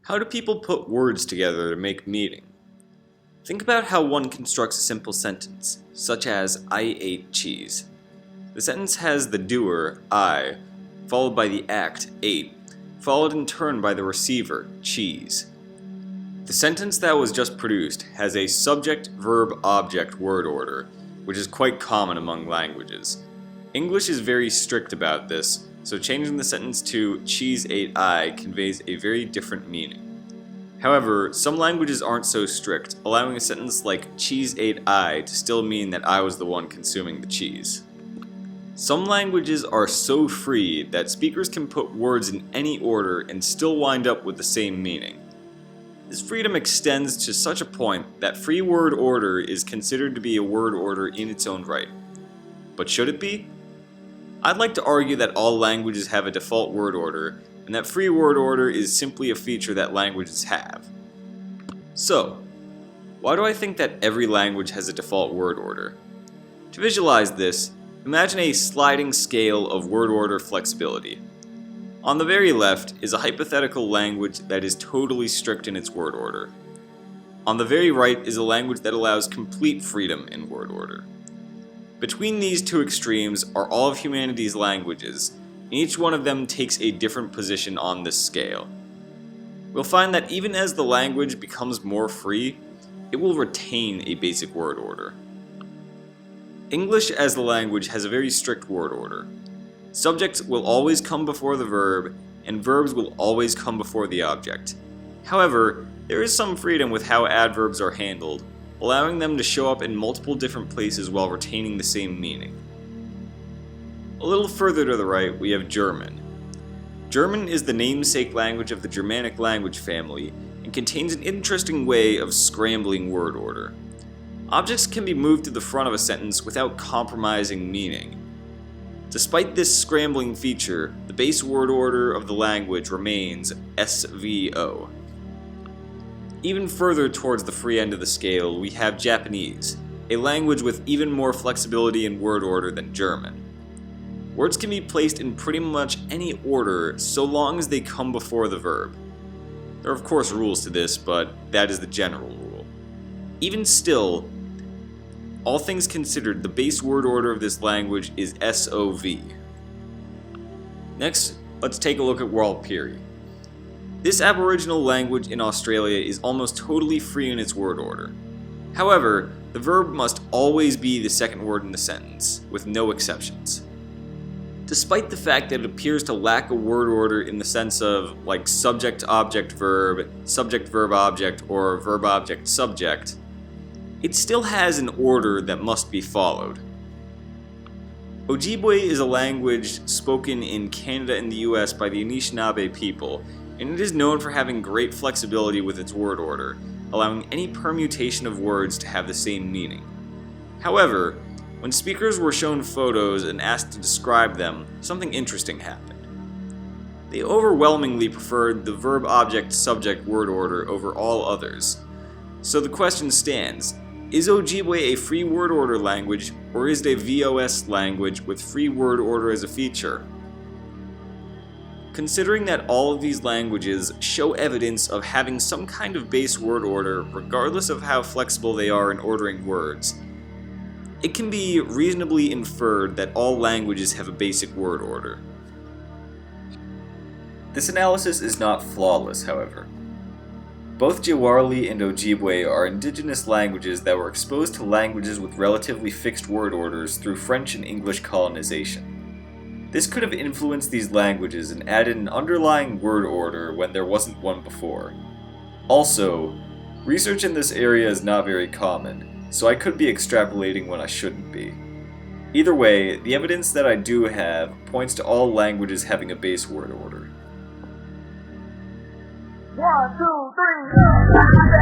How do people put words together to make meaning? Think about how one constructs a simple sentence, such as, I ate cheese. The sentence has the doer, I, followed by the act, ate, followed in turn by the receiver, cheese. The sentence that was just produced has a subject-verb-object word order, which is quite common among languages. English is very strict about this, so changing the sentence to cheese ate I conveys a very different meaning. However, some languages aren't so strict, allowing a sentence like cheese ate I to still mean that I was the one consuming the cheese. Some languages are so free that speakers can put words in any order and still wind up with the same meaning. This freedom extends to such a point that free word order is considered to be a word order in its own right. But should it be? I'd like to argue that all languages have a default word order, and that free word order is simply a feature that languages have. So, why do I think that every language has a default word order? To visualize this, imagine a sliding scale of word order flexibility. On the very left is a hypothetical language that is totally strict in its word order. On the very right is a language that allows complete freedom in word order. Between these two extremes are all of humanity's languages, and each one of them takes a different position on this scale. We'll find that even as the language becomes more free, it will retain a basic word order. English as the language has a very strict word order. Subjects will always come before the verb, and verbs will always come before the object. However, there is some freedom with how adverbs are handled, allowing them to show up in multiple different places while retaining the same meaning. A little further to the right, we have German. German is the namesake language of the Germanic language family and contains an interesting way of scrambling word order. Objects can be moved to the front of a sentence without compromising meaning. Despite this scrambling feature, the base word order of the language remains SVO. Even further towards the free end of the scale, we have Japanese, a language with even more flexibility in word order than German. Words can be placed in pretty much any order so long as they come before the verb. There are of course rules to this, but that is the general rule. Even still, all things considered, the base word order of this language is SOV. Next, let's take a look at Warlpiri. This Aboriginal language in Australia is almost totally free in its word order. However, the verb must always be the second word in the sentence, with no exceptions. Despite the fact that it appears to lack a word order in the sense of like subject-object-verb, subject-verb-object, or verb-object-subject, it still has an order that must be followed. Ojibwe is a language spoken in Canada and the US by the Anishinaabe people, and it is known for having great flexibility with its word order, allowing any permutation of words to have the same meaning. However, when speakers were shown photos and asked to describe them, something interesting happened. They overwhelmingly preferred the verb-object-subject word order over all others. So the question stands, is Ojibwe a free word order language, or is it a VOS language with free word order as a feature? Considering that all of these languages show evidence of having some kind of base word order regardless of how flexible they are in ordering words, it can be reasonably inferred that all languages have a basic word order. This analysis is not flawless, however. Both Jiwarli and Ojibwe are indigenous languages that were exposed to languages with relatively fixed word orders through French and English colonization. This could have influenced these languages and added an underlying word order when there wasn't one before. Also, research in this area is not very common, so I could be extrapolating when I shouldn't be. Either way, the evidence that I do have points to all languages having a base word order. 1, 2, 3.